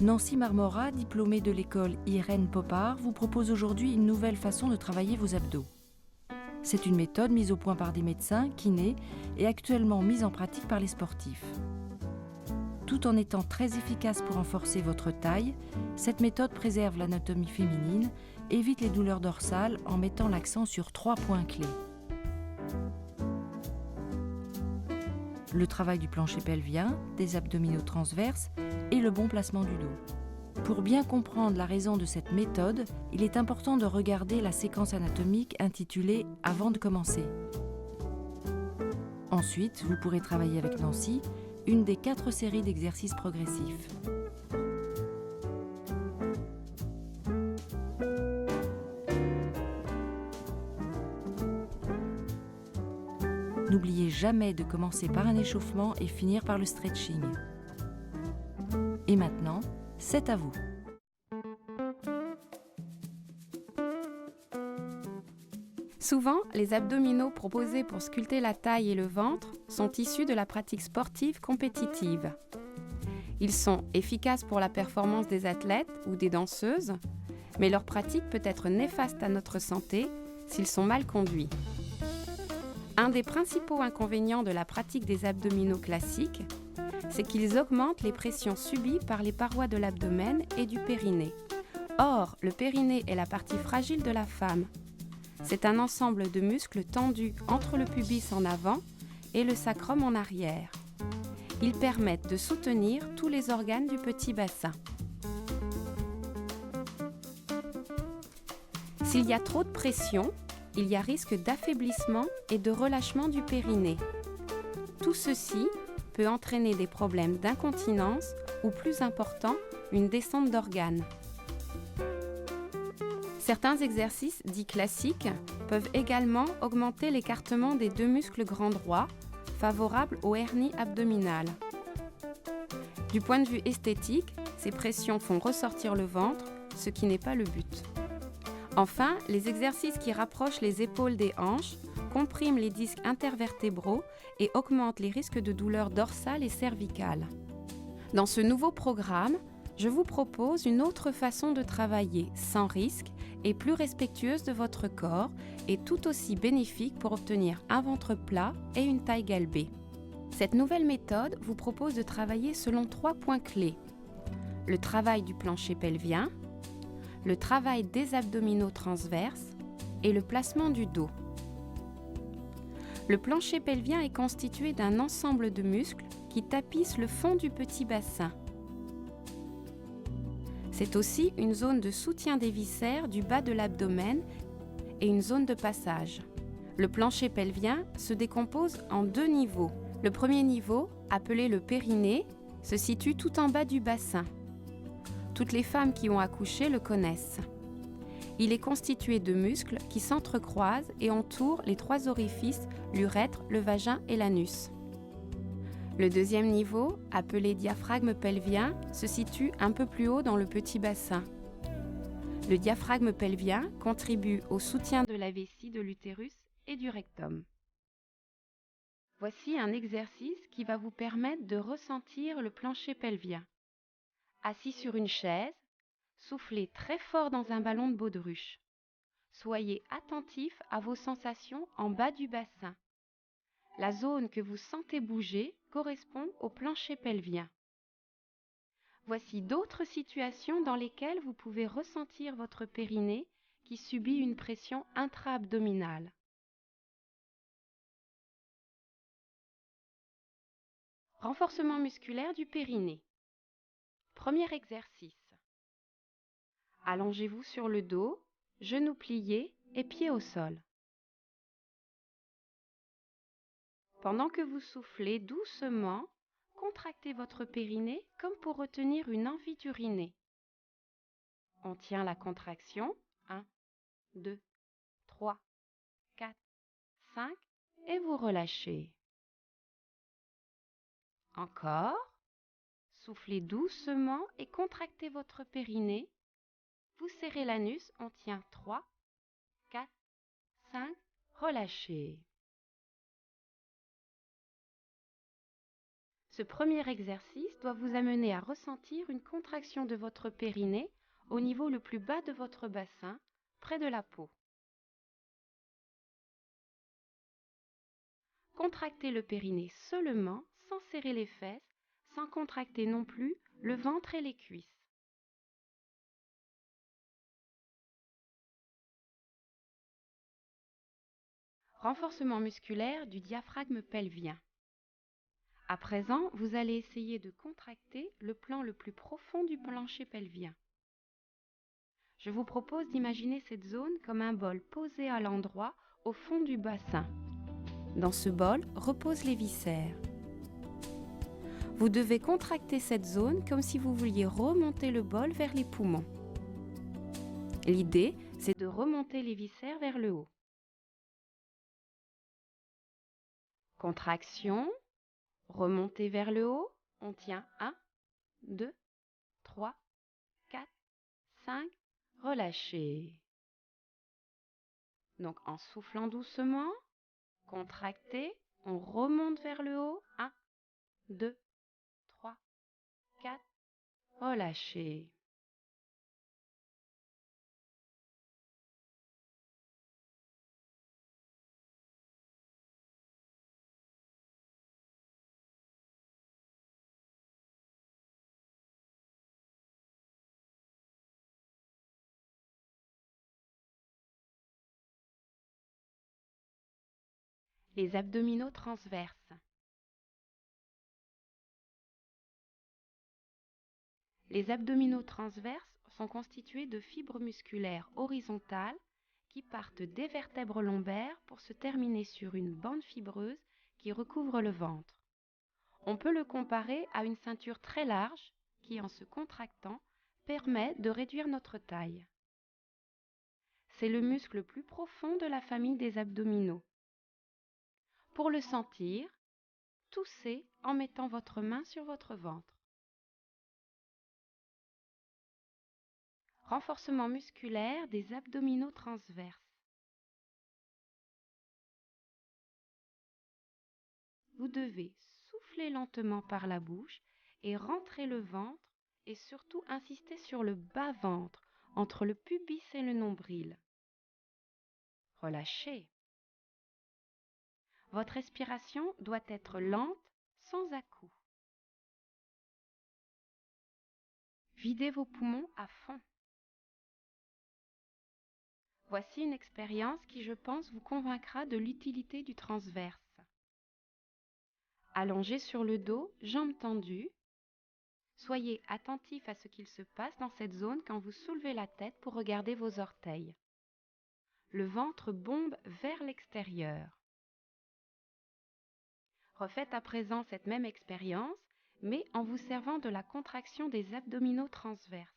Nancy Marmora, diplômée de l'école Irène Popard, vous propose aujourd'hui une nouvelle façon de travailler vos abdos. C'est une méthode mise au point par des médecins, kinés et actuellement mise en pratique par les sportifs. Tout en étant très efficace pour renforcer votre taille, cette méthode préserve l'anatomie féminine, évite les douleurs dorsales en mettant l'accent sur 3 points clés. Le travail du plancher pelvien, des abdominaux transverses et le bon placement du dos. Pour bien comprendre la raison de cette méthode, il est important de regarder la séquence anatomique intitulée « Avant de commencer ». Ensuite, vous pourrez travailler avec Nancy une des 4 séries d'exercices progressifs. N'oubliez jamais de commencer par un échauffement et finir par le stretching. Et maintenant, c'est à vous. Souvent, les abdominaux proposés pour sculpter la taille et le ventre sont issus de la pratique sportive compétitive. Ils sont efficaces pour la performance des athlètes ou des danseuses, mais leur pratique peut être néfaste à notre santé s'ils sont mal conduits. Un des principaux inconvénients de la pratique des abdominaux classiques, c'est qu'ils augmentent les pressions subies par les parois de l'abdomen et du périnée. Or, le périnée est la partie fragile de la femme. C'est un ensemble de muscles tendus entre le pubis en avant et le sacrum en arrière. Ils permettent de soutenir tous les organes du petit bassin. S'il y a trop de pression, il y a risque d'affaiblissement et de relâchement du périnée. Tout ceci peut entraîner des problèmes d'incontinence ou, plus important, une descente d'organes. Certains exercices dits classiques peuvent également augmenter l'écartement des 2 muscles grands droits, favorables aux hernies abdominales. Du point de vue esthétique, ces pressions font ressortir le ventre, ce qui n'est pas le but. Enfin, les exercices qui rapprochent les épaules des hanches compriment les disques intervertébraux et augmentent les risques de douleurs dorsales et cervicales. Dans ce nouveau programme, je vous propose une autre façon de travailler sans risque et plus respectueuse de votre corps et tout aussi bénéfique pour obtenir un ventre plat et une taille galbée. Cette nouvelle méthode vous propose de travailler selon 3 points clés. Le travail du plancher pelvien, le travail des abdominaux transverses et le placement du dos. Le plancher pelvien est constitué d'un ensemble de muscles qui tapissent le fond du petit bassin. C'est aussi une zone de soutien des viscères du bas de l'abdomen et une zone de passage. Le plancher pelvien se décompose en 2 niveaux. Le premier niveau, appelé le périnée, se situe tout en bas du bassin. Toutes les femmes qui ont accouché le connaissent. Il est constitué de muscles qui s'entrecroisent et entourent les 3 orifices, l'urètre, le vagin et l'anus. Le deuxième niveau, appelé diaphragme pelvien, se situe un peu plus haut dans le petit bassin. Le diaphragme pelvien contribue au soutien de la vessie de l'utérus et du rectum. Voici un exercice qui va vous permettre de ressentir le plancher pelvien. Assis sur une chaise, soufflez très fort dans un ballon de baudruche. Soyez attentif à vos sensations en bas du bassin. La zone que vous sentez bouger correspond au plancher pelvien. Voici d'autres situations dans lesquelles vous pouvez ressentir votre périnée qui subit une pression intra-abdominale. Renforcement musculaire du périnée. Premier exercice. Allongez-vous sur le dos, genoux pliés et pieds au sol. Pendant que vous soufflez doucement, contractez votre périnée comme pour retenir une envie d'uriner. On tient la contraction, 1, 2, 3, 4, 5 et vous relâchez. Encore, soufflez doucement et contractez votre périnée. Vous serrez l'anus, on tient 3, 4, 5, relâchez. Ce premier exercice doit vous amener à ressentir une contraction de votre périnée au niveau le plus bas de votre bassin, près de la peau. Contractez le périnée seulement, sans serrer les fesses, sans contracter non plus le ventre et les cuisses. Renforcement musculaire du diaphragme pelvien. À présent, vous allez essayer de contracter le plan le plus profond du plancher pelvien. Je vous propose d'imaginer cette zone comme un bol posé à l'endroit au fond du bassin. Dans ce bol reposent les viscères. Vous devez contracter cette zone comme si vous vouliez remonter le bol vers les poumons. L'idée, c'est de remonter les viscères vers le haut. Contraction, remontez vers le haut, on tient 1, 2, 3, 4, 5, relâchez. Donc en soufflant doucement, contractez, on remonte vers le haut, 1, 2, 3, 4, relâchez. Les abdominaux transverses. Les abdominaux transverses sont constitués de fibres musculaires horizontales qui partent des vertèbres lombaires pour se terminer sur une bande fibreuse qui recouvre le ventre. On peut le comparer à une ceinture très large qui, en se contractant, permet de réduire notre taille. C'est le muscle le plus profond de la famille des abdominaux. Pour le sentir, toussez en mettant votre main sur votre ventre. Renforcement musculaire des abdominaux transverses. Vous devez souffler lentement par la bouche et rentrer le ventre et surtout insister sur le bas-ventre, entre le pubis et le nombril. Relâchez. Votre respiration doit être lente, sans à-coups. Videz vos poumons à fond. Voici une expérience qui, je pense, vous convaincra de l'utilité du transverse. Allongé sur le dos, jambes tendues. Soyez attentif à ce qu'il se passe dans cette zone quand vous soulevez la tête pour regarder vos orteils. Le ventre bombe vers l'extérieur. Refaites à présent cette même expérience, mais en vous servant de la contraction des abdominaux transverses.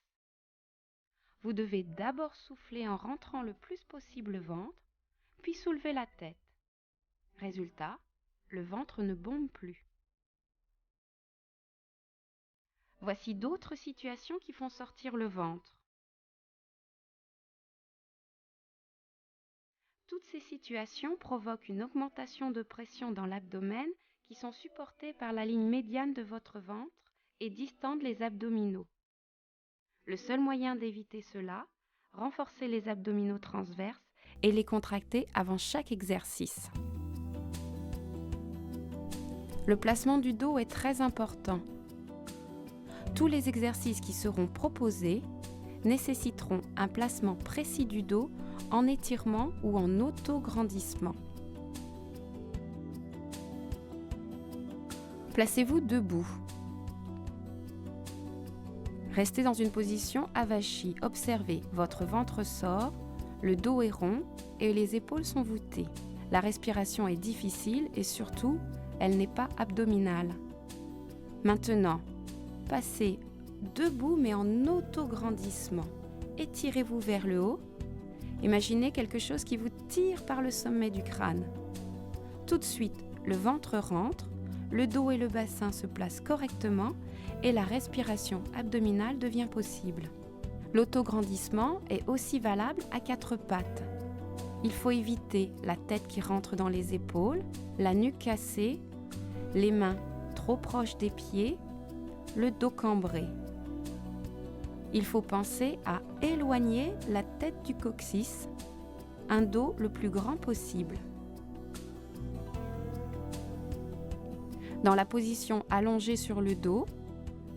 Vous devez d'abord souffler en rentrant le plus possible le ventre, puis soulever la tête. Résultat, le ventre ne bombe plus. Voici d'autres situations qui font sortir le ventre. Toutes ces situations provoquent une augmentation de pression dans l'abdomen qui sont supportées par la ligne médiane de votre ventre et distendent les abdominaux. Le seul moyen d'éviter cela, renforcer les abdominaux transverses et les contracter avant chaque exercice. Le placement du dos est très important. Tous les exercices qui seront proposés nécessiteront un placement précis du dos en étirement ou en auto-grandissement. Placez-vous debout. Restez dans une position avachie. Observez, votre ventre sort, le dos est rond et les épaules sont voûtées. La respiration est difficile et surtout, elle n'est pas abdominale. Maintenant, passez debout mais en auto-grandissement. Étirez-vous vers le haut. Imaginez quelque chose qui vous tire par le sommet du crâne. Tout de suite, le ventre rentre, le dos et le bassin se placent correctement et la respiration abdominale devient possible. L'autograndissement est aussi valable à 4 pattes. Il faut éviter la tête qui rentre dans les épaules, la nuque cassée, les mains trop proche des pieds, le dos cambré. Il faut penser à éloigner la tête du coccyx, un dos le plus grand possible. Dans la position allongée sur le dos,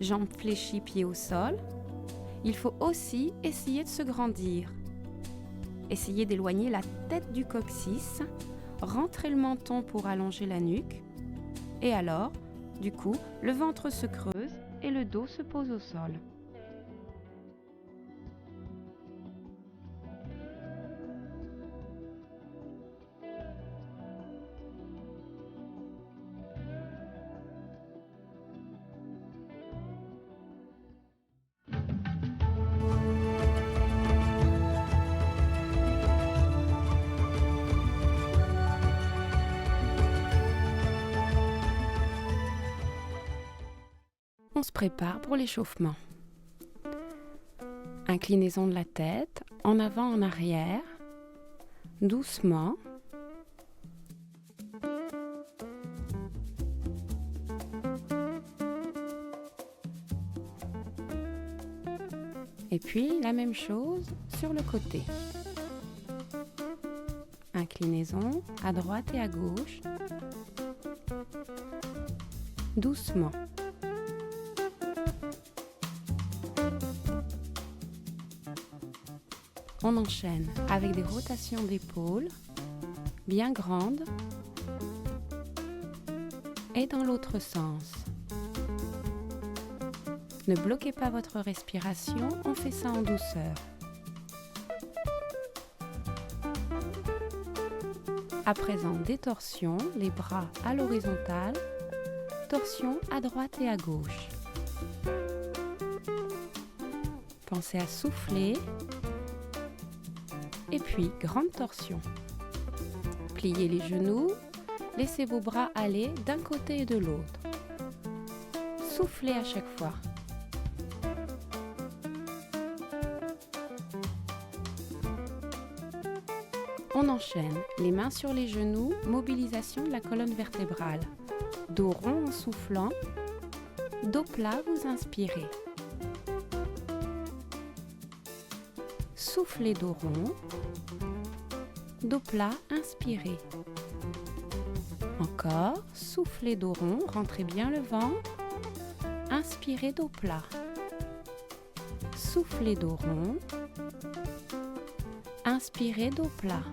jambes fléchies, pieds au sol, il faut aussi essayer de se grandir. Essayez d'éloigner la tête du coccyx, rentrez le menton pour allonger la nuque, et alors, du coup, le ventre se creuse et le dos se pose au sol. On se prépare pour l'échauffement. Inclinaison de la tête, en avant, en arrière, doucement. Et puis la même chose sur le côté. Inclinaison à droite et à gauche, doucement. On enchaîne avec des rotations d'épaules bien grandes et dans l'autre sens. Ne bloquez pas votre respiration, on fait ça en douceur. À présent, des torsions, les bras à l'horizontale, torsion à droite et à gauche. Pensez à souffler. Et puis, grande torsion. Pliez les genoux, laissez vos bras aller d'un côté et de l'autre. Soufflez à chaque fois. On enchaîne, les mains sur les genoux, mobilisation de la colonne vertébrale. Dos rond en soufflant, dos plat, vous inspirez. Soufflez dos rond, dos plat, inspirez. Encore, soufflez dos rond, rentrez bien le ventre, inspirez dos plat. Soufflez dos rond, inspirez dos plat.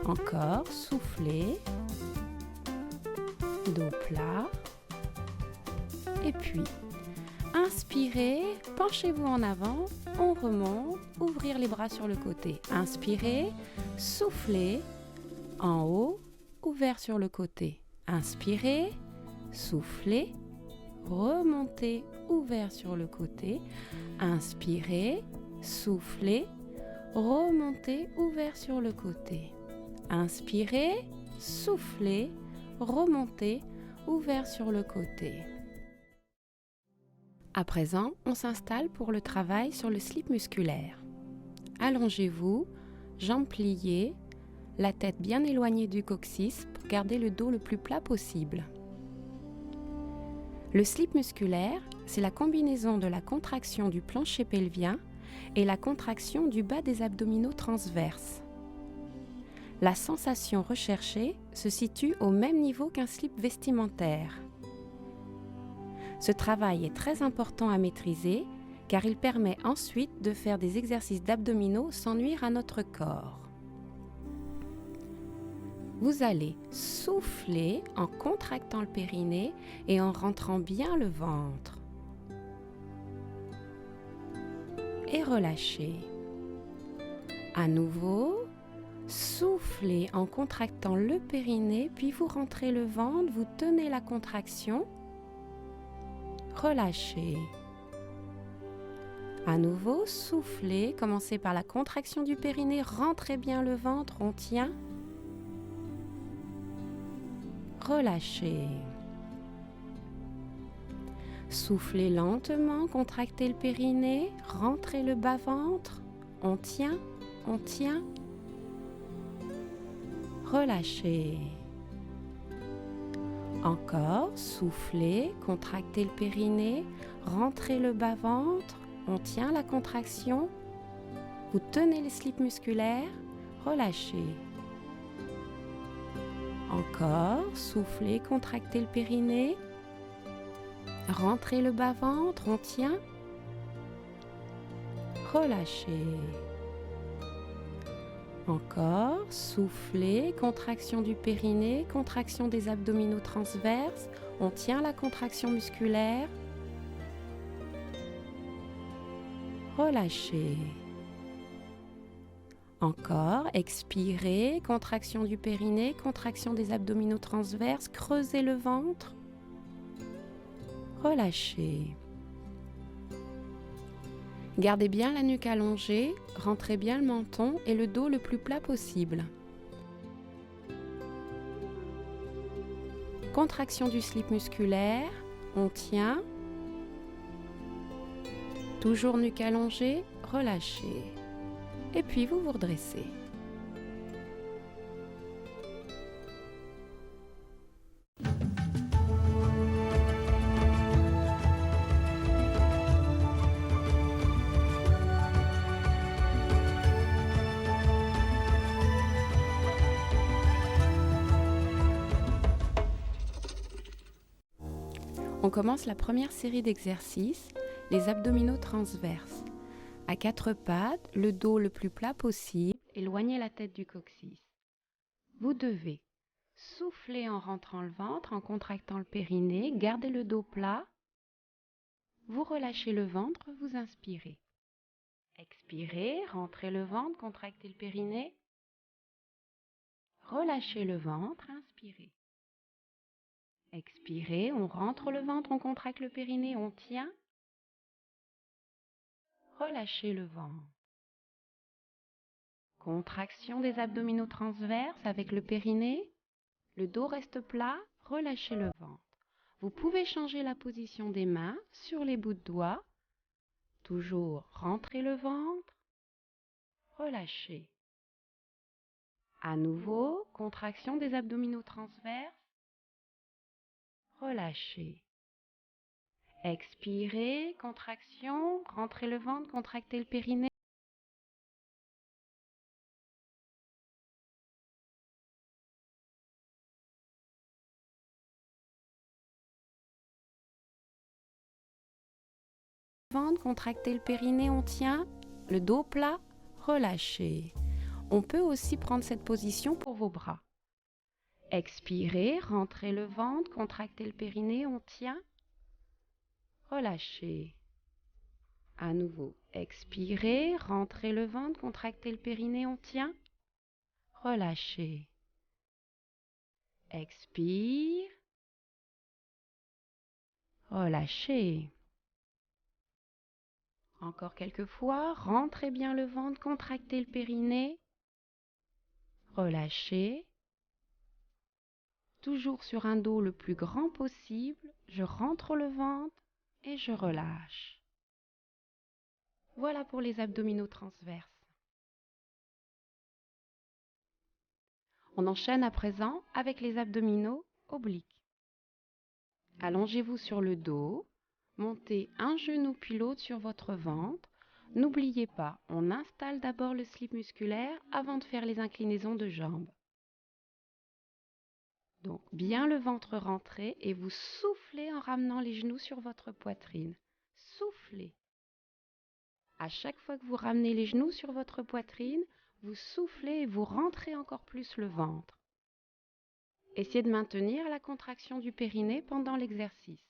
Encore, soufflez, dos plat, et puis inspirez, penchez-vous en avant, on remonte, ouvrir les bras sur le côté. Inspirez, soufflez, en haut, ouvert sur le côté. Inspirez, soufflez, remontez, ouvert sur le côté. Inspirez, soufflez, remontez, ouvert sur le côté. Inspirez, soufflez, remontez, ouvert sur le côté. À présent, on s'installe pour le travail sur le slip musculaire. Allongez-vous, jambes pliées, la tête bien éloignée du coccyx pour garder le dos le plus plat possible. Le slip musculaire, c'est la combinaison de la contraction du plancher pelvien et la contraction du bas des abdominaux transverses. La sensation recherchée se situe au même niveau qu'un slip vestimentaire. Ce travail est très important à maîtriser car il permet ensuite de faire des exercices d'abdominaux sans nuire à notre corps. Vous allez souffler en contractant le périnée et en rentrant bien le ventre. Et relâchez. À nouveau, soufflez en contractant le périnée, puis vous rentrez le ventre, vous tenez la contraction. Relâchez. À nouveau, soufflez, commencez par la contraction du périnée, rentrez bien le ventre, on tient. Relâchez. Soufflez lentement, contractez le périnée, rentrez le bas-ventre, on tient, on tient. Relâchez. Encore, soufflez, contractez le périnée, rentrez le bas-ventre, on tient la contraction, vous tenez les slips musculaires, relâchez. Encore, soufflez, contractez le périnée, rentrez le bas-ventre, on tient, relâchez. Encore, soufflez, contraction du périnée, contraction des abdominaux transverses, on tient la contraction musculaire, relâchez. Encore, expirez, contraction du périnée, contraction des abdominaux transverses, creusez le ventre, relâchez. Gardez bien la nuque allongée, rentrez bien le menton et le dos le plus plat possible. Contraction du slip musculaire, on tient. Toujours nuque allongée, relâchez. Et puis vous vous redressez. On commence la première série d'exercices, les abdominaux transverses. À quatre pattes, le dos le plus plat possible, éloignez la tête du coccyx. Vous devez souffler en rentrant le ventre, en contractant le périnée, gardez le dos plat. Vous relâchez le ventre, vous inspirez. Expirez, rentrez le ventre, contractez le périnée. Relâchez le ventre, inspirez. Expirez, on rentre le ventre, on contracte le périnée, on tient. Relâchez le ventre. Contraction des abdominaux transverses avec le périnée. Le dos reste plat, relâchez le ventre. Vous pouvez changer la position des mains sur les bouts de doigts. Toujours rentrez le ventre, relâchez. À nouveau, contraction des abdominaux transverses. Relâchez. Expirez, contraction, rentrez le ventre, contractez le périnée. Ventre, contractez le périnée, on tient. Le dos plat, relâchez. On peut aussi prendre cette position pour vos bras. Expirez, rentrez le ventre, contractez le périnée, on tient. Relâchez. À nouveau, expirez, rentrez le ventre, contractez le périnée, on tient. Relâchez. Expire. Relâchez. Encore quelques fois, rentrez bien le ventre, contractez le périnée. Relâchez. Toujours sur un dos le plus grand possible, je rentre le ventre et je relâche. Voilà pour les abdominaux transverses. On enchaîne à présent avec les abdominaux obliques. Allongez-vous sur le dos, montez un genou puis l'autre sur votre ventre. N'oubliez pas, on installe d'abord le slip musculaire avant de faire les inclinaisons de jambes. Donc, bien le ventre rentré et vous soufflez en ramenant les genoux sur votre poitrine. Soufflez. À chaque fois que vous ramenez les genoux sur votre poitrine, vous soufflez et vous rentrez encore plus le ventre. Essayez de maintenir la contraction du périnée pendant l'exercice.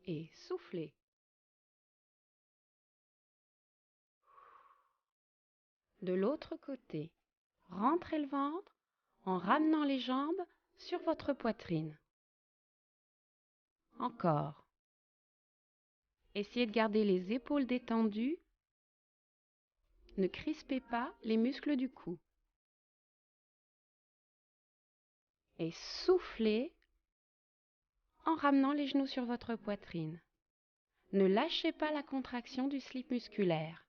Et soufflez. De l'autre côté, rentrez le ventre en ramenant les jambes sur votre poitrine. Encore. Essayez de garder les épaules détendues. Ne crispez pas les muscles du cou. Et soufflez en ramenant les genoux sur votre poitrine. Ne lâchez pas la contraction du slip musculaire.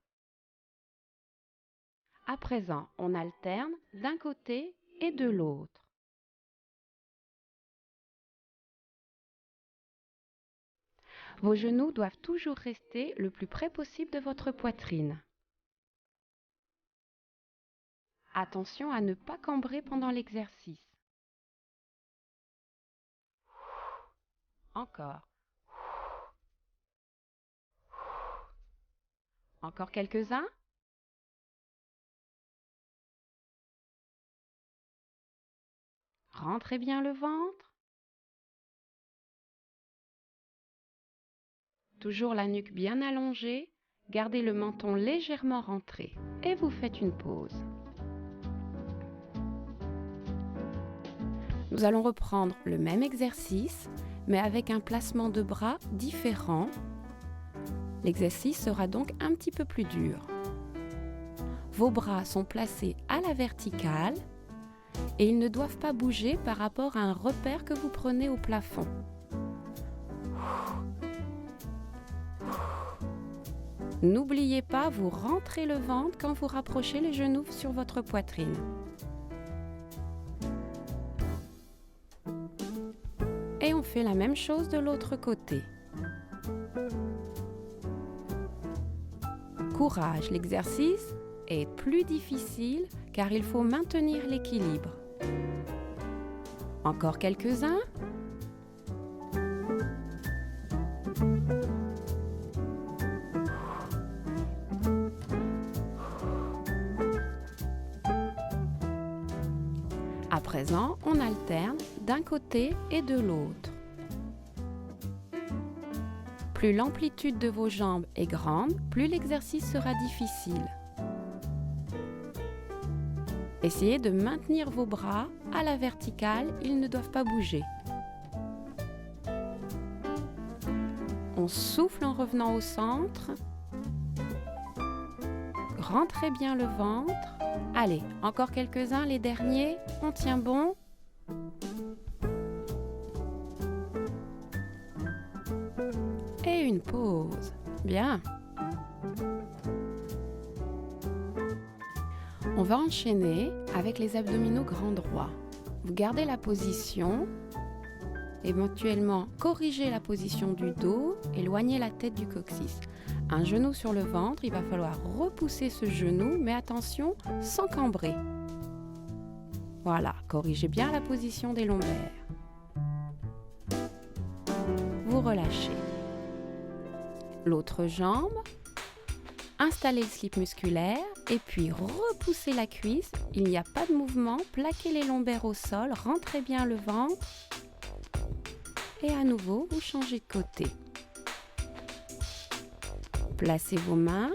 À présent, on alterne d'un côté et de l'autre. Vos genoux doivent toujours rester le plus près possible de votre poitrine. Attention à ne pas cambrer pendant l'exercice. Encore. Encore quelques-uns. Rentrez bien le ventre. Toujours la nuque bien allongée. Gardez le menton légèrement rentré. Et vous faites une pause. Nous allons reprendre le même exercice, mais avec un placement de bras différent. L'exercice sera donc un petit peu plus dur. Vos bras sont placés à la verticale et ils ne doivent pas bouger par rapport à un repère que vous prenez au plafond. N'oubliez pas, vous rentrez le ventre quand vous rapprochez les genoux sur votre poitrine. Et on fait la même chose de l'autre côté. Courage, l'exercice est plus difficile car il faut maintenir l'équilibre. Encore quelques-uns. À présent, on alterne d'un côté et de l'autre. Plus l'amplitude de vos jambes est grande, plus l'exercice sera difficile. Essayez de maintenir vos bras à la verticale, ils ne doivent pas bouger. On souffle en revenant au centre. Rentrez bien le ventre. Allez, encore quelques-uns, les derniers. On tient bon. Et une pause. Bien. On va enchaîner avec les abdominaux grand droit. Vous gardez la position, éventuellement corrigez la position du dos, éloignez la tête du coccyx. Un genou sur le ventre, il va falloir repousser ce genou, mais attention, sans cambrer. Voilà, corrigez bien la position des lombaires. Vous relâchez. L'autre jambe, installez le slip musculaire et puis repoussez la cuisse. Il n'y a pas de mouvement, plaquez les lombaires au sol, rentrez bien le ventre. Et à nouveau, vous changez de côté. Placez vos mains,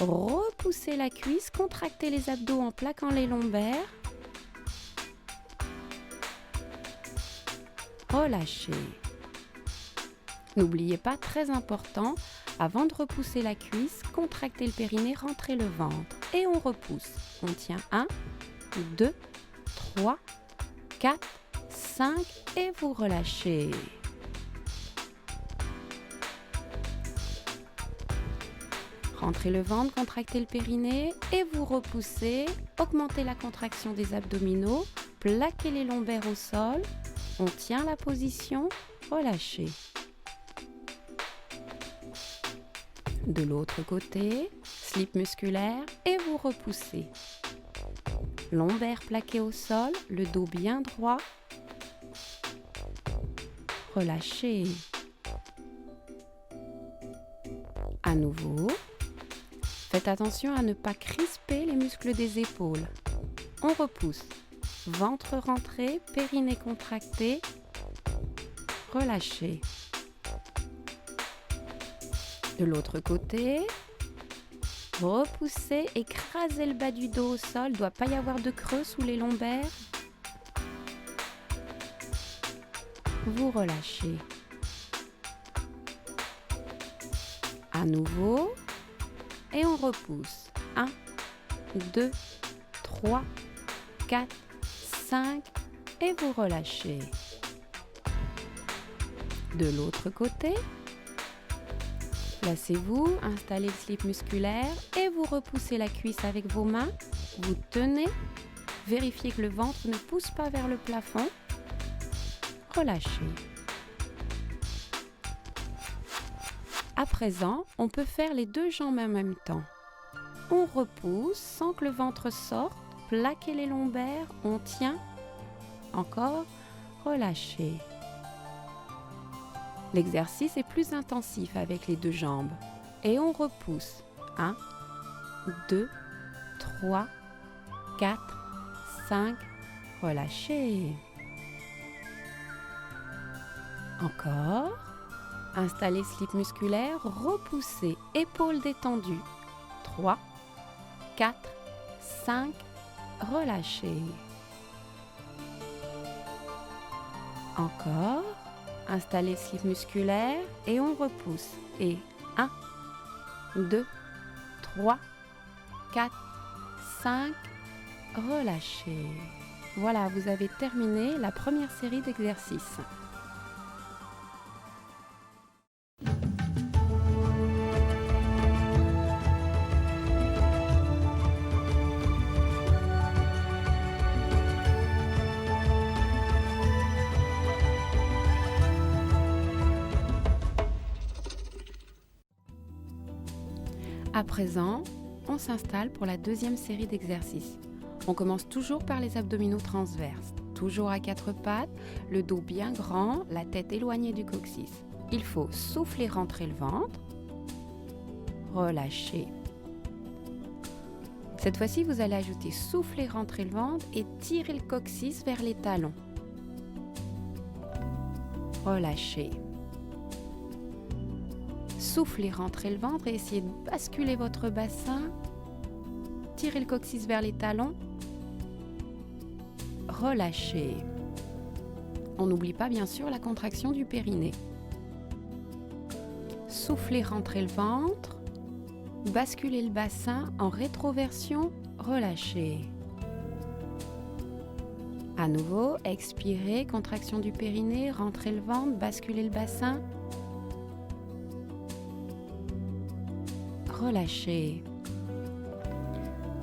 repoussez la cuisse, contractez les abdos en plaquant les lombaires. Relâchez. N'oubliez pas, très important, avant de repousser la cuisse, contractez le périnée, rentrez le ventre. Et on repousse. On tient 1, 2, 3, 4, 5 et vous relâchez. Rentrez le ventre, contractez le périnée et vous repoussez. Augmentez la contraction des abdominaux, plaquez les lombaires au sol. On tient la position, relâchez. De l'autre côté, slip musculaire et vous repoussez. Lombaires plaqués au sol, le dos bien droit. Relâchez. À nouveau. Faites attention à ne pas crisper les muscles des épaules. On repousse. Ventre rentré, périnée contracté. Relâchez. De l'autre côté, repoussez, écrasez le bas du dos au sol. Il ne doit pas y avoir de creux sous les lombaires. Vous relâchez. À nouveau. Et on repousse. 1, 2, 3, 4, 5. Et vous relâchez. De l'autre côté. Placez-vous, installez le slip musculaire et vous repoussez la cuisse avec vos mains. Vous tenez, vérifiez que le ventre ne pousse pas vers le plafond. Relâchez. À présent, on peut faire les deux jambes en même temps. On repousse sans que le ventre sorte, plaquez les lombaires, on tient. Encore, relâchez. L'exercice est plus intensif avec les deux jambes. Et on repousse. 1, 2, 3, 4, 5, relâchez. Encore. Installez slip musculaire, repoussez, épaules détendues. 3, 4, 5, relâchez. Encore. Installez slip musculaire et on repousse. Et 1, 2, 3, 4, 5, relâchez. Voilà, vous avez terminé la première série d'exercices. À présent, on s'installe pour la deuxième série d'exercices. On commence toujours par les abdominaux transverses, toujours à quatre pattes, le dos bien grand, la tête éloignée du coccyx. Il faut souffler, rentrer le ventre, relâcher. Cette fois-ci, vous allez ajouter souffler, rentrer le ventre et tirer le coccyx vers les talons. Relâchez. Soufflez, rentrez le ventre et essayez de basculer votre bassin. Tirez le coccyx vers les talons. Relâchez. On n'oublie pas bien sûr la contraction du périnée. Soufflez, rentrez le ventre. Basculez le bassin en rétroversion. Relâchez. À nouveau, expirez, contraction du périnée, rentrez le ventre, basculez le bassin. Relâchez.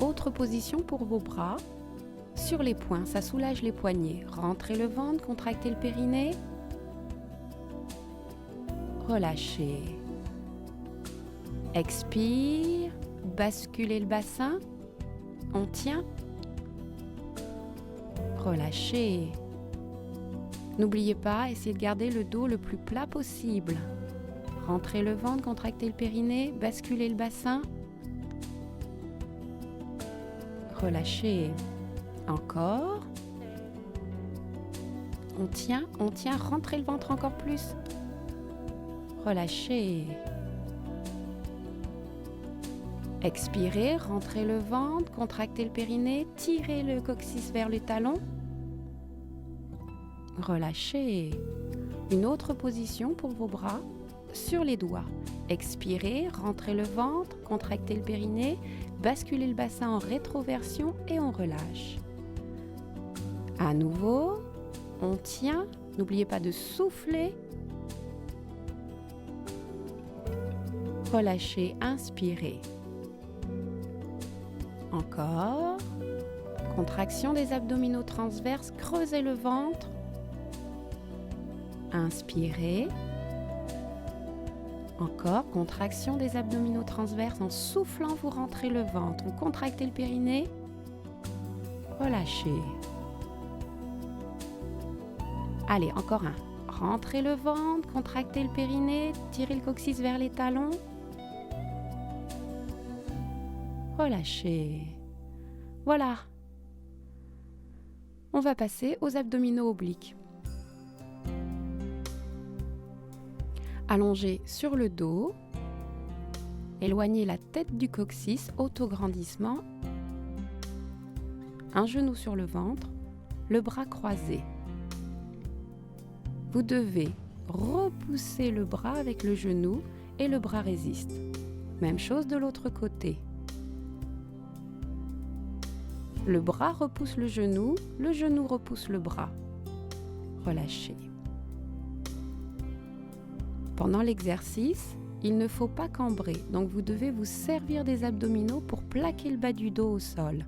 Autre position pour vos bras. Sur les poings, ça soulage les poignets. Rentrez le ventre, contractez le périnée. Relâchez. Expire, basculez le bassin. On tient. Relâchez. N'oubliez pas, essayez de garder le dos le plus plat possible. Rentrez le ventre, contractez le périnée, basculez le bassin. Relâchez. Encore. On tient, rentrez le ventre encore plus. Relâchez. Expirez, rentrez le ventre, contractez le périnée, tirez le coccyx vers le talon. Relâchez. Une autre position pour vos bras. Sur les doigts. Expirez, rentrez le ventre, contractez le périnée, basculez le bassin en rétroversion et on relâche. À nouveau, on tient. N'oubliez pas de souffler. Relâchez, inspirez. Encore. Contraction des abdominaux transverses, creusez le ventre. Inspirez. Encore, contraction des abdominaux transverses. En soufflant, vous rentrez le ventre. Vous contractez le périnée. Relâchez. Allez, encore un. Rentrez le ventre, contractez le périnée, tirez le coccyx vers les talons. Relâchez. Voilà. On va passer aux abdominaux obliques. Allongez sur le dos, éloignez la tête du coccyx, autograndissement, un genou sur le ventre, le bras croisé. Vous devez repousser le bras avec le genou et le bras résiste. Même chose de l'autre côté. Le bras repousse le genou repousse le bras. Relâchez. Pendant l'exercice, il ne faut pas cambrer, donc vous devez vous servir des abdominaux pour plaquer le bas du dos au sol.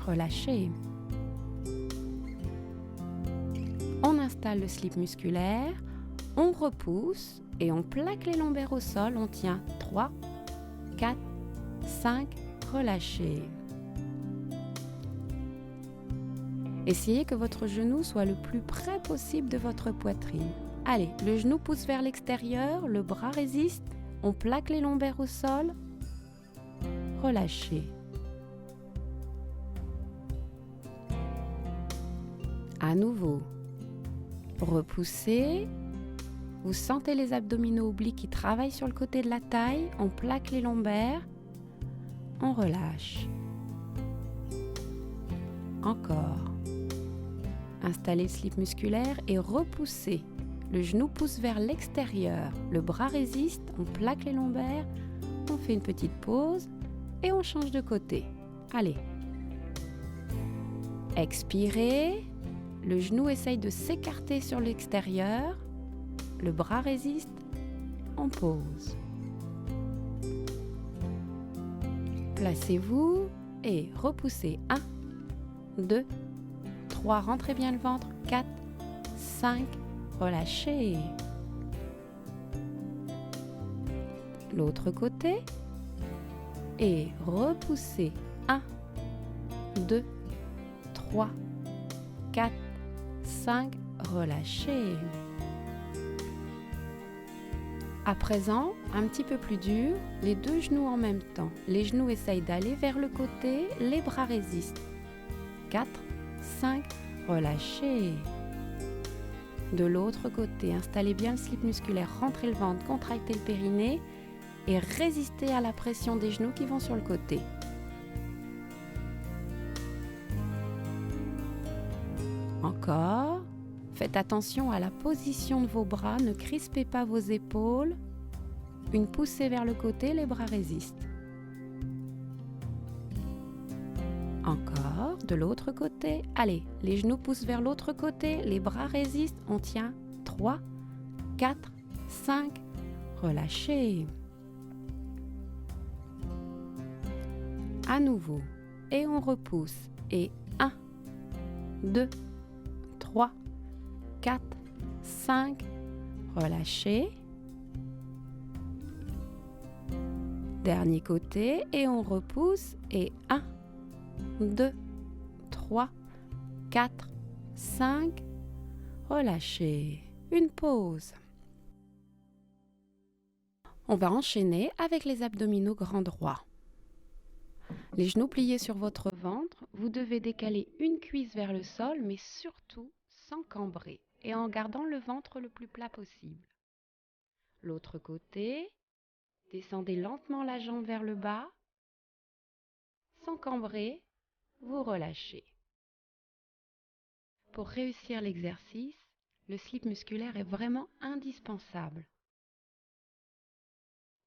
Relâchez. On installe le slip musculaire, On repousse et on plaque les lombaires au sol. On tient 3, 4, 5, relâchez. Essayez que votre genou soit le plus près possible de votre poitrine. Allez, le genou pousse vers l'extérieur, le bras résiste, on plaque les lombaires au sol, relâchez. À nouveau, repoussez. Vous sentez les abdominaux obliques qui travaillent sur le côté de la taille, on plaque les lombaires, on relâche. Encore. Installez le slip musculaire et repoussez. Le genou pousse vers l'extérieur, le bras résiste, on plaque les lombaires, on fait une petite pause et on change de côté. Allez. Expirez. Le genou essaye de s'écarter sur l'extérieur. Le bras résiste. On pause. Placez-vous et repoussez. 1, 2, 3. Rentrez bien le ventre. 4, 5. Relâchez. L'autre côté. Et repoussez. 1, 2, 3, 4, 5, relâchez. À présent, un petit peu plus dur, les deux genoux en même temps. Les genoux essayent d'aller vers le côté, les bras résistent. 4, 5, relâchez. De l'autre côté, installez bien le slip musculaire, rentrez le ventre, contractez le périnée et résistez à la pression des genoux qui vont sur le côté. Encore. Faites attention à la position de vos bras, ne crispez pas vos épaules. Une poussée vers le côté, les bras résistent. Encore, de l'autre côté. Allez, les genoux poussent vers l'autre côté, les bras résistent. On tient 3, 4, 5, relâchez. À nouveau, et on repousse. Et 1, 2, 3, 4, 5, relâchez. Dernier côté et on repousse et 1, 2, 3, 4, 5, relâchez. Une pause. On va enchaîner avec les abdominaux grand droit. Les genoux pliés sur votre ventre, vous devez décaler une cuisse vers le sol, mais surtout sans cambrer et en gardant le ventre le plus plat possible. L'autre côté, descendez lentement la jambe vers le bas, sans cambrer, vous relâchez. Pour réussir l'exercice, le slip musculaire est vraiment indispensable.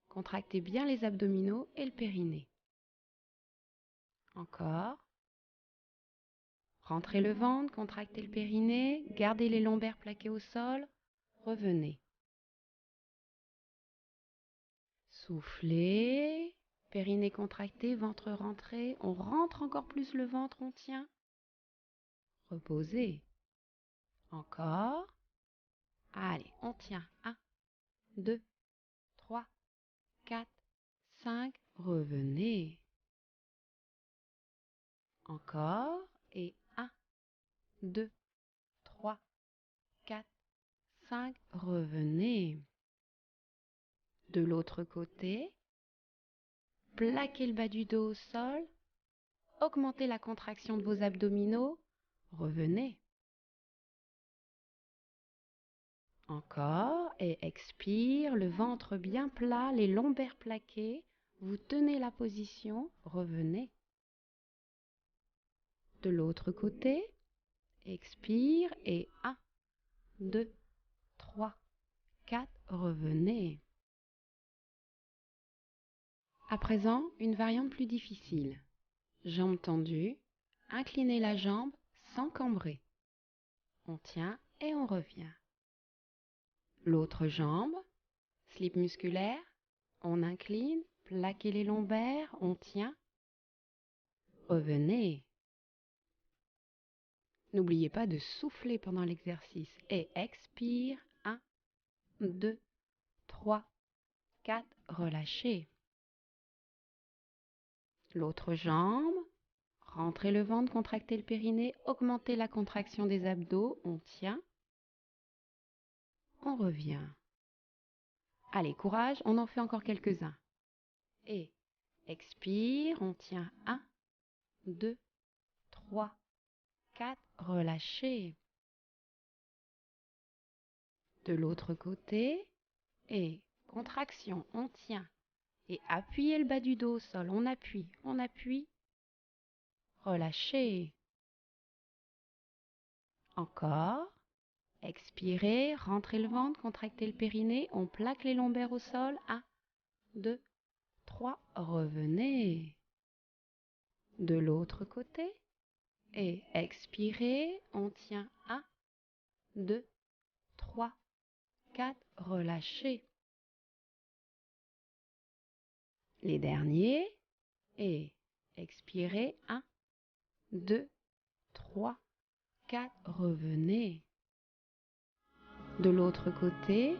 Contractez bien les abdominaux et le périnée. Encore. Rentrez le ventre, contractez le périnée, gardez les lombaires plaqués au sol, revenez. Soufflez, périnée contracté, ventre rentré, on rentre encore plus le ventre, on tient. Reposez. Encore. Allez, on tient. 1, 2, 3, 4, 5, revenez. Encore. Et 1, 2, 3, 4, 5, revenez. De l'autre côté, plaquez le bas du dos au sol, augmentez la contraction de vos abdominaux, revenez. Encore, et expire, le ventre bien plat, les lombaires plaqués, vous tenez la position, revenez. De l'autre côté, expire, et 1, 2, 3, 4, revenez. À présent, une variante plus difficile. Jambes tendues, inclinez la jambe sans cambrer. On tient et on revient. L'autre jambe, slip musculaire, on incline, plaquez les lombaires, on tient. Revenez. N'oubliez pas de souffler pendant l'exercice et expire. 1, 2, 3, 4, relâchez. L'autre jambe, rentrez le ventre, contractez le périnée, augmentez la contraction des abdos, on tient, on revient. Allez, courage, on en fait encore quelques-uns. Et expire, on tient 1, 2, 3, 4, relâchez. De l'autre côté, et contraction, on tient. Et appuyez le bas du dos au sol, on appuie, relâchez. Encore, expirez, rentrez le ventre, contractez le périnée, on plaque les lombaires au sol, 1, 2, 3, revenez. De l'autre côté, et expirez, on tient 1, 2, 3, 4, relâchez. Les derniers, et expirez, 1, 2, 3, 4, revenez. De l'autre côté,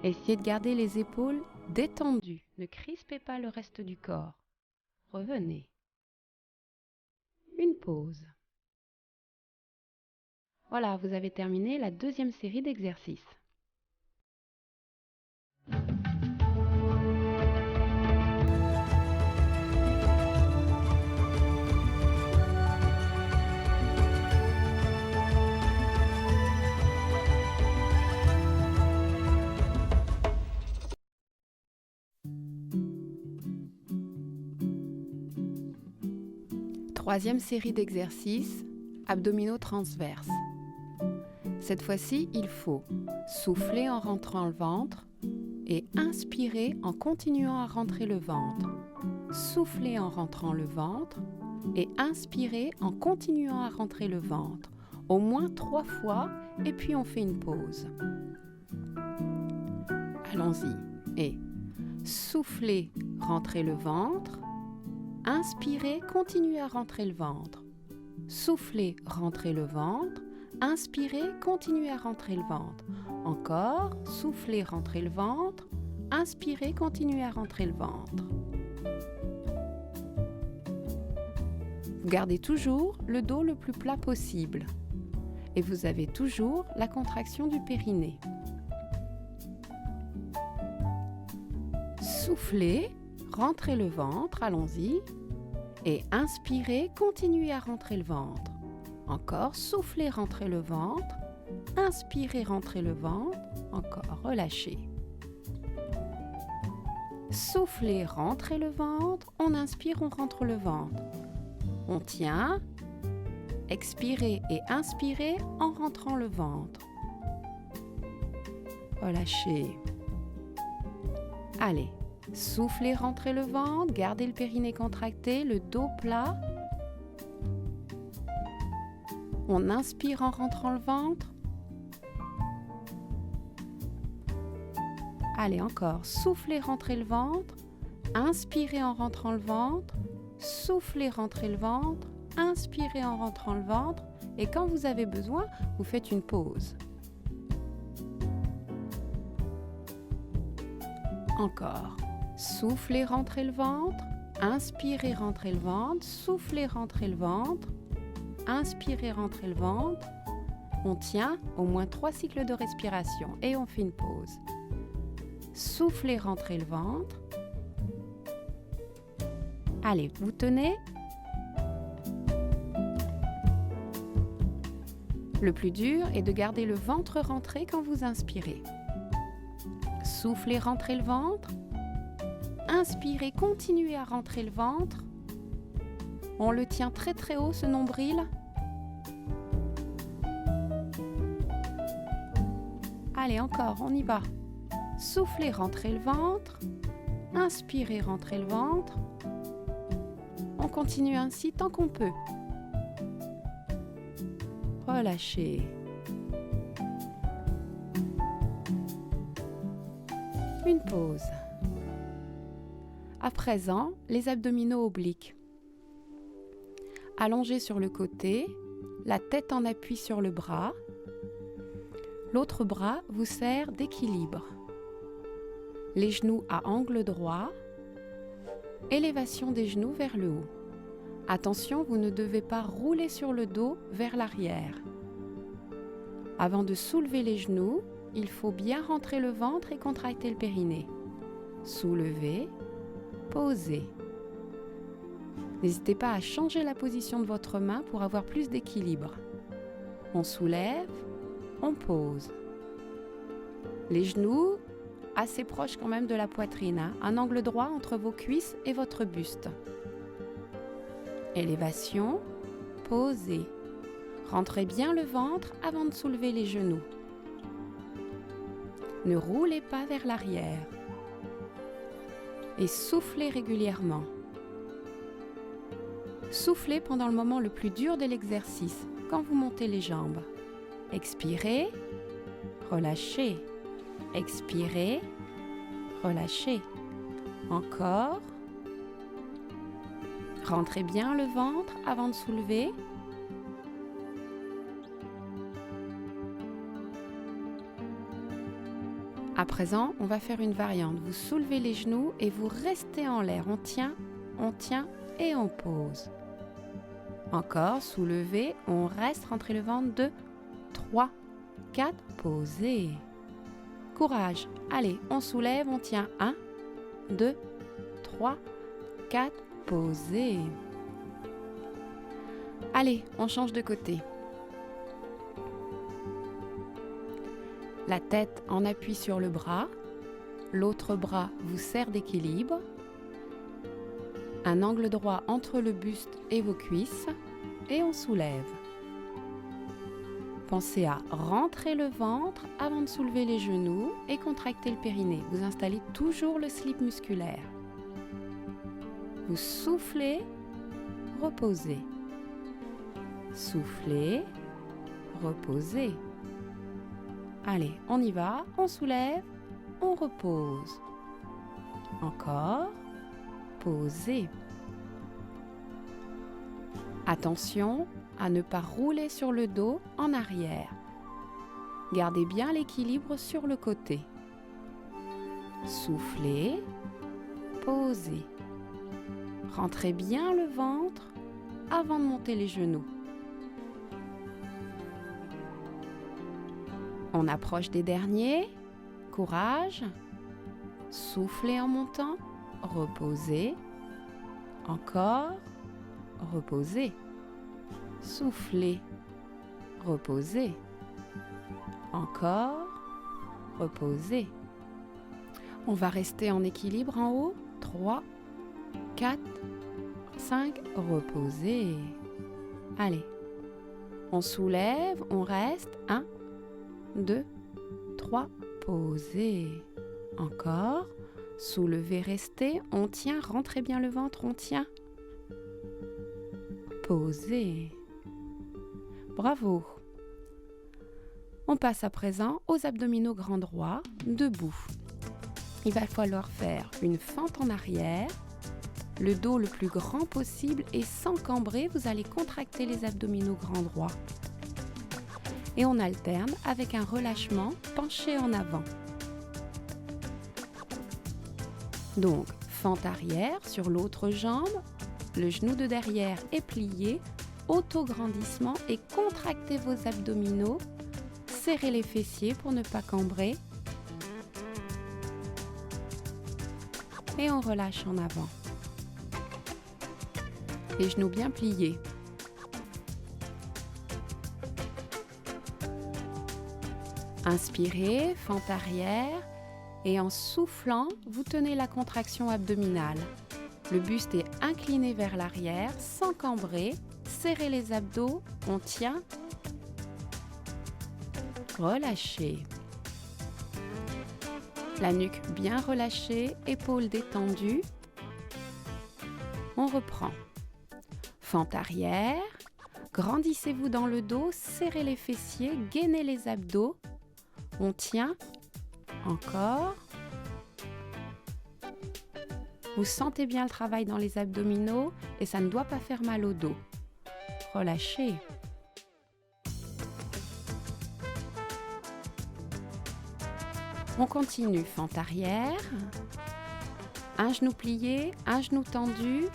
essayez de garder les épaules détendues, ne crispez pas le reste du corps. Revenez. Une pause. Voilà, vous avez terminé la deuxième série d'exercices. Troisième série d'exercices, abdominaux transverses. Cette fois-ci, il faut souffler en rentrant le ventre et inspirer en continuant à rentrer le ventre. Souffler en rentrant le ventre et inspirer en continuant à rentrer le ventre. Au moins 3 fois et puis on fait une pause. Allons-y. Et souffler, rentrer le ventre. Inspirez, continuez à rentrer le ventre. Soufflez, rentrez le ventre. Inspirez, continuez à rentrer le ventre. Encore, soufflez, rentrez le ventre. Inspirez, continuez à rentrer le ventre. Vous gardez toujours le dos le plus plat possible. Et vous avez toujours la contraction du périnée. Soufflez, rentrez le ventre, allons-y. Et inspirez, continuez à rentrer le ventre. Encore, soufflez, rentrez le ventre. Inspirez, rentrez le ventre. Encore, relâchez. Soufflez, rentrez le ventre. On inspire, on rentre le ventre. On tient. Expirez et inspirez en rentrant le ventre. Relâchez. Allez. Soufflez, rentrez le ventre, gardez le périnée contracté, le dos plat. On inspire en rentrant le ventre. Allez, encore. Soufflez, rentrez le ventre. Inspirez en rentrant le ventre. Soufflez, rentrez le ventre. Inspirez en rentrant le ventre. Et quand vous avez besoin, vous faites une pause. Encore. Soufflez, rentrez le ventre. Inspirez, rentrez le ventre. Soufflez, rentrez le ventre. Inspirez, rentrez le ventre. On tient au moins 3 cycles de respiration et on fait une pause. Soufflez, rentrez le ventre. Allez, vous tenez. Le plus dur est de garder le ventre rentré quand vous inspirez. Soufflez, rentrez le ventre. Inspirez, continuez à rentrer le ventre. On le tient très très haut, ce nombril. Allez, encore, on y va. Soufflez, rentrez le ventre. Inspirez, rentrez le ventre. On continue ainsi tant qu'on peut. Relâchez. Une pause. À présent, les abdominaux obliques. Allongés sur le côté, la tête en appui sur le bras. L'autre bras vous sert d'équilibre. Les genoux à angle droit, élévation des genoux vers le haut. Attention, vous ne devez pas rouler sur le dos vers l'arrière. Avant de soulever les genoux, il faut bien rentrer le ventre et contracter le périnée. Soulevez, posez. N'hésitez pas à changer la position de votre main pour avoir plus d'équilibre. On soulève, on pose. Les genoux assez proches quand même de la poitrine, un angle droit entre vos cuisses et votre buste. Élévation, posez. Rentrez bien le ventre avant de soulever les genoux. Ne roulez pas vers l'arrière. Et soufflez régulièrement. Soufflez pendant le moment le plus dur de l'exercice, quand vous montez les jambes. Expirez, relâchez. Expirez, relâchez. Encore. Rentrez bien le ventre avant de soulever. À présent, on va faire une variante. Vous soulevez les genoux et vous restez en l'air. On tient et on pose. Encore, soulevez, on reste, rentrez le ventre. 2, 3, 4, posez. Courage. Allez, on soulève, on tient. 1, 2, 3, 4, posez. Allez, on change de côté. La tête en appui sur le bras, l'autre bras vous sert d'équilibre, un angle droit entre le buste et vos cuisses et on soulève. Pensez à rentrer le ventre avant de soulever les genoux et contracter le périnée. Vous installez toujours le slip musculaire. Vous soufflez, reposez. Soufflez, reposez. Allez, on y va, on soulève, on repose. Encore, posez. Attention à ne pas rouler sur le dos en arrière. Gardez bien l'équilibre sur le côté. Soufflez, posez. Rentrez bien le ventre avant de monter les genoux. On approche des derniers. Courage. Soufflez en montant. Reposez. Encore. Reposez. Soufflez. Reposez. Encore. Reposez. On va rester en équilibre en haut. 3, 4, 5. Reposez. Allez. On soulève. On reste. 1, 2, 3, posez. Encore. Soulevez, restez. On tient, rentrez bien le ventre, on tient. Posez. Bravo. On passe à présent aux abdominaux grand droit, debout. Il va falloir faire une fente en arrière, le dos le plus grand possible et sans cambrer, vous allez contracter les abdominaux grand droit. Et on alterne avec un relâchement penché en avant. Donc, fente arrière sur l'autre jambe, le genou de derrière est plié, auto-grandissement et contractez vos abdominaux, serrez les fessiers pour ne pas cambrer et on relâche en avant. Les genoux bien pliés. Inspirez, fente arrière et en soufflant, vous tenez la contraction abdominale. Le buste est incliné vers l'arrière, sans cambrer. Serrez les abdos, on tient. Relâchez. La nuque bien relâchée, épaules détendues. On reprend. Fente arrière. Grandissez-vous dans le dos, serrez les fessiers, gainez les abdos. On tient. Encore. Vous sentez bien le travail dans les abdominaux et ça ne doit pas faire mal au dos. Relâchez. On continue, fente arrière, un genou plié, un genou tendu,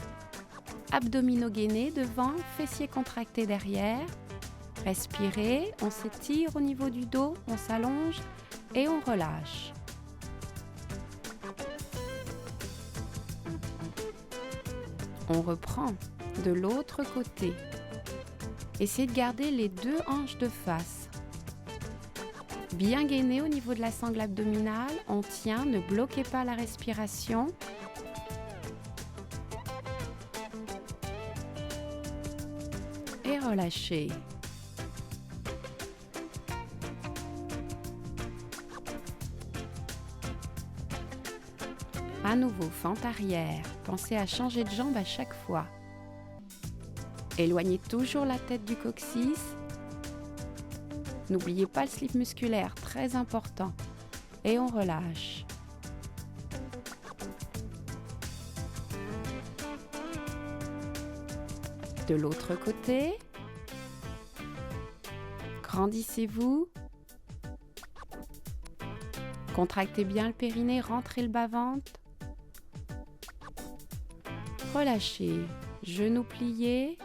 abdominaux gainés devant, fessiers contractés derrière. Respirez, on s'étire au niveau du dos, on s'allonge et on relâche. On reprend de l'autre côté. Essayez de garder les deux hanches de face. Bien gainé au niveau de la sangle abdominale, on tient, ne bloquez pas la respiration. Et relâchez. À nouveau, fente arrière. Pensez à changer de jambe à chaque fois. Éloignez toujours la tête du coccyx. N'oubliez pas le slip musculaire, très important. Et on relâche. De l'autre côté. Grandissez-vous. Contractez bien le périnée, rentrez le bas-ventre. Relâchez, genoux pliés.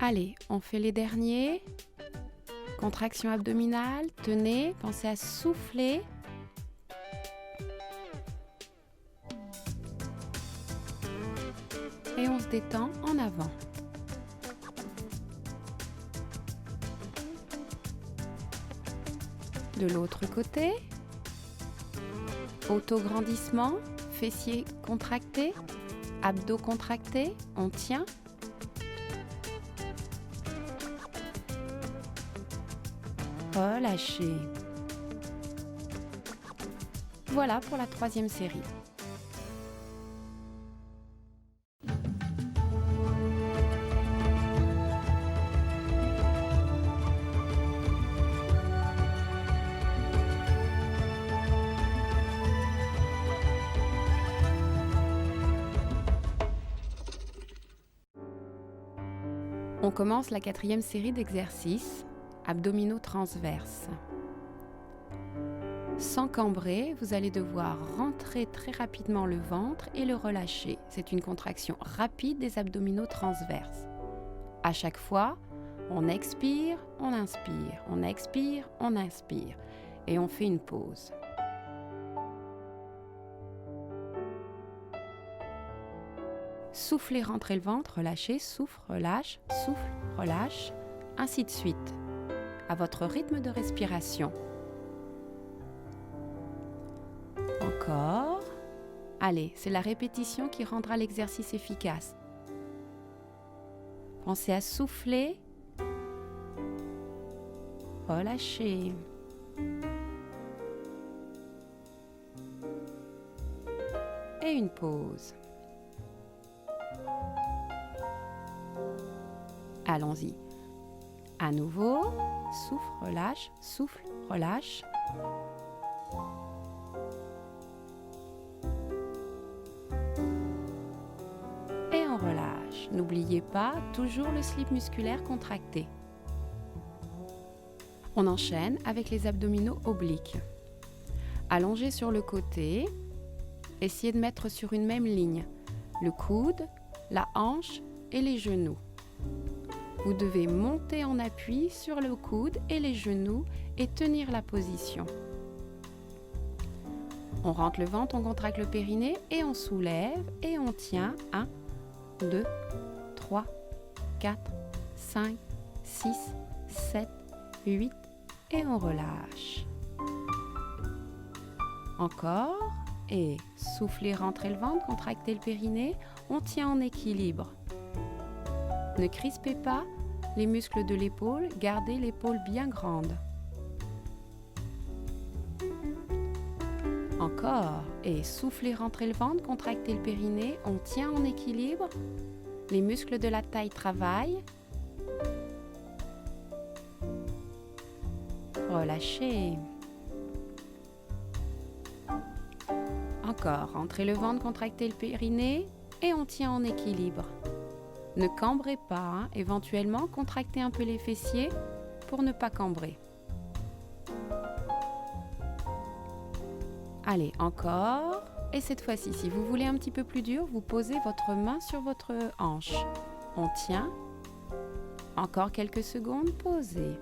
Allez, on fait les derniers. Contraction abdominale, tenez, pensez à souffler. Et on se détend en avant. De l'autre côté, autograndissement, fessiers contractés, abdos contractés, on tient. Relâchez. Voilà pour la troisième série. On commence la quatrième série d'exercices, abdominaux transverses. Sans cambrer, vous allez devoir rentrer très rapidement le ventre et le relâcher. C'est une contraction rapide des abdominaux transverses. À chaque fois, on expire, on inspire, on expire, on inspire. Et on fait une pause. Soufflez, rentrez le ventre, relâchez, souffle, relâche, ainsi de suite, à votre rythme de respiration. Encore. Allez, c'est la répétition qui rendra l'exercice efficace. Pensez à souffler, relâchez. Et une pause. Allons-y. À nouveau, souffle, relâche. Et on relâche. N'oubliez pas, toujours le slip musculaire contracté. On enchaîne avec les abdominaux obliques. Allongez sur le côté. Essayez de mettre sur une même ligne le coude, la hanche et les genoux. Vous devez monter en appui sur le coude et les genoux et tenir la position. On rentre le ventre, on contracte le périnée et on soulève et on tient 1, 2, 3, 4, 5, 6, 7, 8 et on relâche. Encore et soufflez, rentrez le ventre, contractez le périnée, on tient en équilibre. Ne crispez pas les muscles de l'épaule, gardez l'épaule bien grande. Encore. Et soufflez, rentrez le ventre, contractez le périnée, on tient en équilibre. Les muscles de la taille travaillent. Relâchez. Encore. Rentrez le ventre, contractez le périnée et on tient en équilibre. Ne cambrez pas, hein. Éventuellement contractez un peu les fessiers pour ne pas cambrer. Allez, encore. Et cette fois-ci, si vous voulez un petit peu plus dur, vous posez votre main sur votre hanche. On tient. Encore quelques secondes, posez.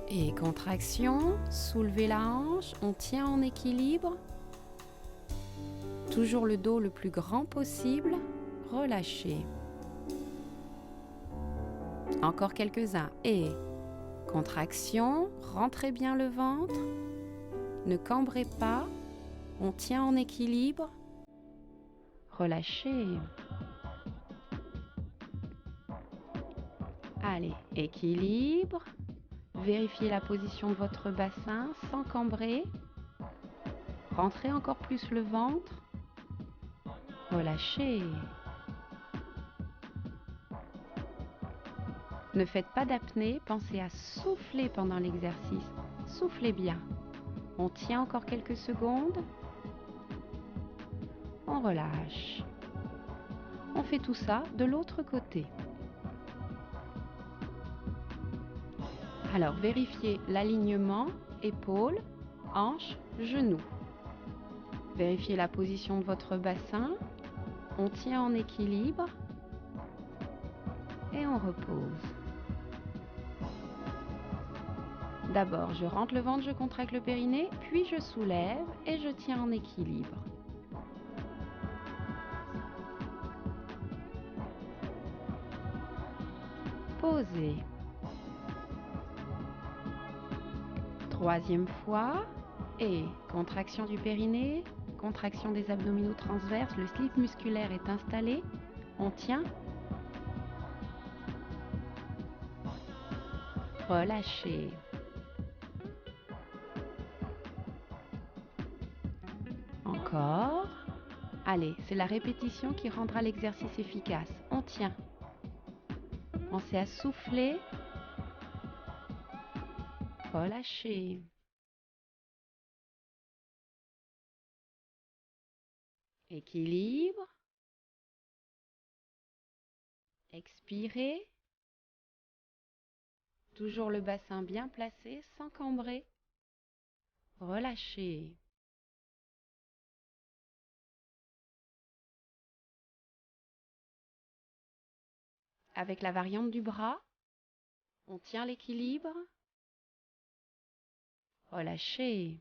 Et contraction, soulevez la hanche, on tient en équilibre. Toujours le dos le plus grand possible, relâchez. Encore quelques-uns. Et contraction, rentrez bien le ventre. Ne cambrez pas, on tient en équilibre. Relâchez. Allez, équilibre. Vérifiez la position de votre bassin sans cambrer. Rentrez encore plus le ventre. Relâchez. Ne faites pas d'apnée, pensez à souffler pendant l'exercice. Soufflez bien. On tient encore quelques secondes. On relâche. On fait tout ça de l'autre côté. Alors, vérifiez l'alignement, épaules, hanches, genoux. Vérifiez la position de votre bassin. On tient en équilibre et on repose. D'abord, je rentre le ventre, je contracte le périnée, puis je soulève et je tiens en équilibre. Posez. Troisième fois. Et contraction du périnée, contraction des abdominaux transverses, le slip musculaire est installé. On tient. Relâchez. Encore. Allez, c'est la répétition qui rendra l'exercice efficace. On tient. Pensez à souffler. Relâchez. Équilibre. Expirez. Toujours le bassin bien placé, sans cambrer. Relâchez. Avec la variante du bras, on tient l'équilibre. Relâchez.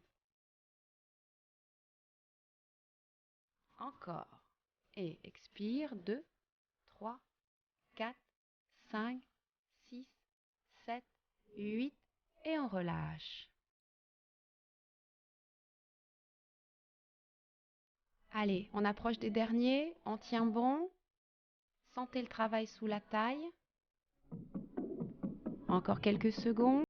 Encore. Et expire. 2, 3, 4, 5, 6, 7, 8. Et on relâche. Allez, on approche des derniers. On tient bon. Sentez le travail sous la taille. Encore quelques secondes.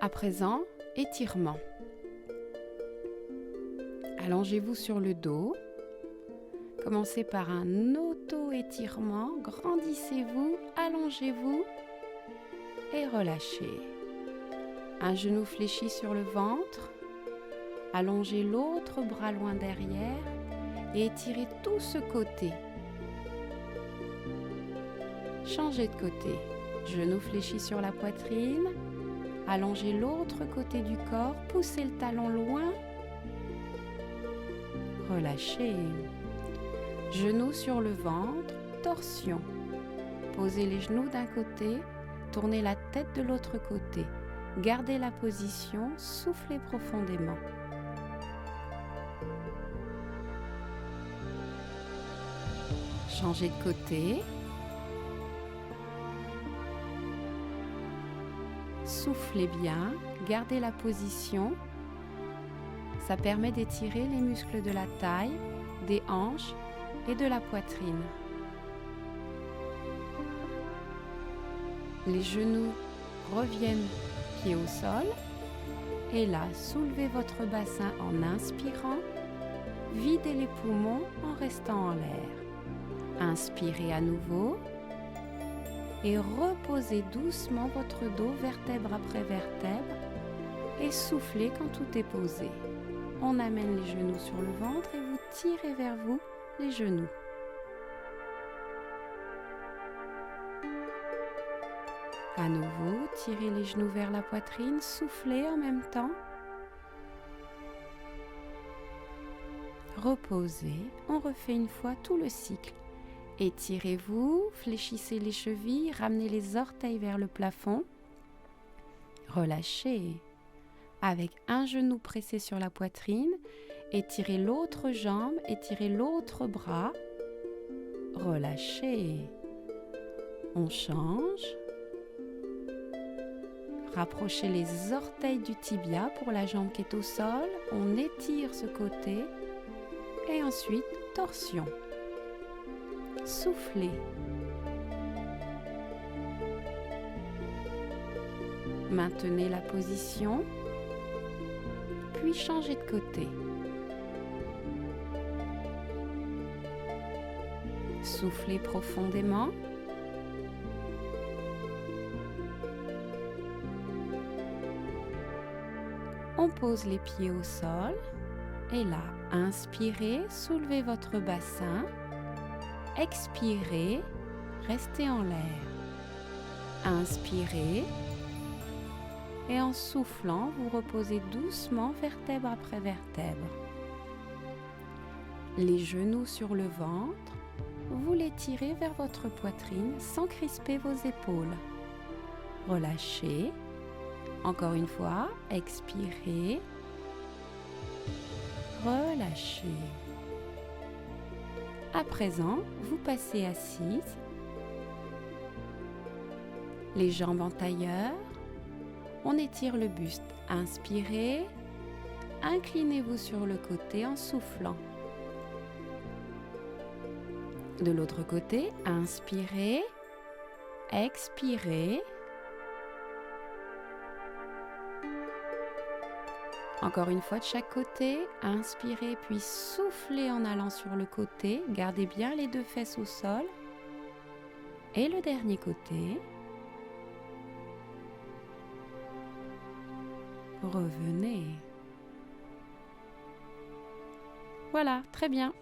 À présent, étirement. Allongez-vous sur le dos. Commencez par un auto-étirement. Grandissez-vous, allongez-vous et relâchez. Un genou fléchi sur le ventre. Allongez l'autre bras loin derrière et étirez tout ce côté. Changez de côté. Genou fléchi sur la poitrine. Allongez l'autre côté du corps. Poussez le talon loin. Relâchez. Genoux sur le ventre. Torsion. Posez les genoux d'un côté. Tournez la tête de l'autre côté. Gardez la position, soufflez profondément. Changez de côté. Soufflez bien, gardez la position. Ça permet d'étirer les muscles de la taille, des hanches et de la poitrine. Les genoux reviennent pieds au sol. Et là, soulevez votre bassin en inspirant. Videz les poumons en restant en l'air. Inspirez à nouveau. Et reposez doucement votre dos vertèbre après vertèbre. Et soufflez quand tout est posé. On amène les genoux sur le ventre et vous tirez vers vous les genoux. À nouveau, tirez les genoux vers la poitrine, soufflez en même temps. Reposez, on refait une fois tout le cycle. Étirez-vous, fléchissez les chevilles, ramenez les orteils vers le plafond. Relâchez. Avec un genou pressé sur la poitrine, étirez l'autre jambe, étirez l'autre bras. Relâchez. On change. Rapprochez les orteils du tibia pour la jambe qui est au sol. On étire ce côté. Et ensuite, torsion. Soufflez. Maintenez la position. Puis changez de côté. Soufflez profondément. On pose les pieds au sol et là, inspirez, soulevez votre bassin, expirez, restez en l'air. Inspirez et en soufflant, vous reposez doucement vertèbre après vertèbre. Les genoux sur le ventre, vous les tirez vers votre poitrine sans crisper vos épaules. Relâchez. Encore une fois, expirez, relâchez. À présent, vous passez assise, les jambes en tailleur, on étire le buste. Inspirez, inclinez-vous sur le côté en soufflant. De l'autre côté, inspirez, expirez. Encore une fois de chaque côté, inspirez puis soufflez en allant sur le côté. Gardez bien les deux fesses au sol. Et le dernier côté. Revenez. Voilà, très bien.